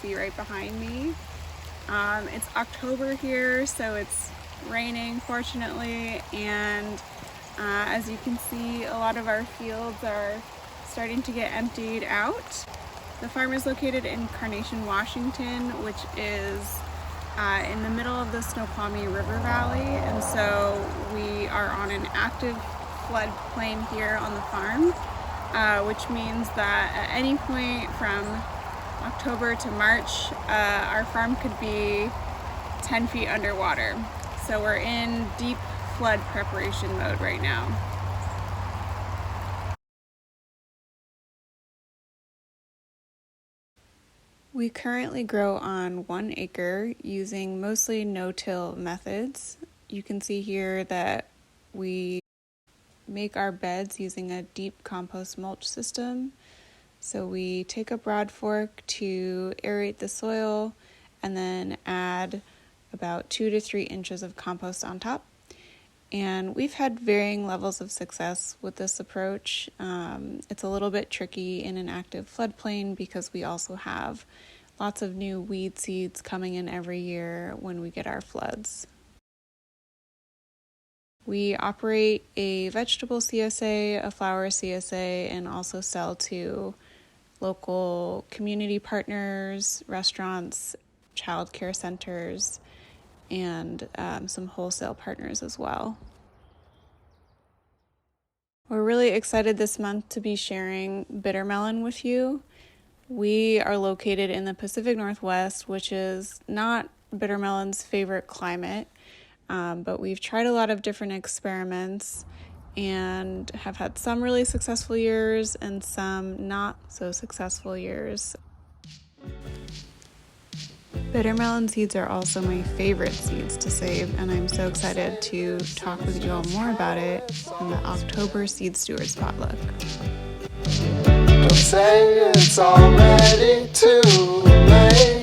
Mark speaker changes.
Speaker 1: see right behind me. It's October here, so it's raining fortunately, and as you can see, a lot of our fields are starting to get emptied out. The farm is located in Carnation, Washington, which is in the middle of the Snoqualmie River Valley, and so we are on an active floodplain here on the farm, which means that at any point from October to March, our farm could be 10 feet underwater. So we're in deep flood preparation mode right now. We currently grow on 1 acre using mostly no-till methods. You can see here that we make our beds using a deep compost mulch system. So we take a broad fork to aerate the soil and then add about 2 to 3 inches of compost on top. And we've had varying levels of success with this approach. It's a little bit tricky in an active floodplain because we also have lots of new weed seeds coming in every year when we get our floods. We operate a vegetable CSA, a flower CSA, and also sell to local community partners, restaurants, child care centers, and some wholesale partners as well. We're really excited this month to be sharing bitter melon with you. We are located in the Pacific Northwest, which is not bitter melon's favorite climate, but we've tried a lot of different experiments and have had some really successful years and some not so successful years. Bitter melon seeds are also my favorite seeds to save, and I'm so excited to talk with you all more about it in the October Seed Stewards Potluck.
Speaker 2: Don't say it's already too late.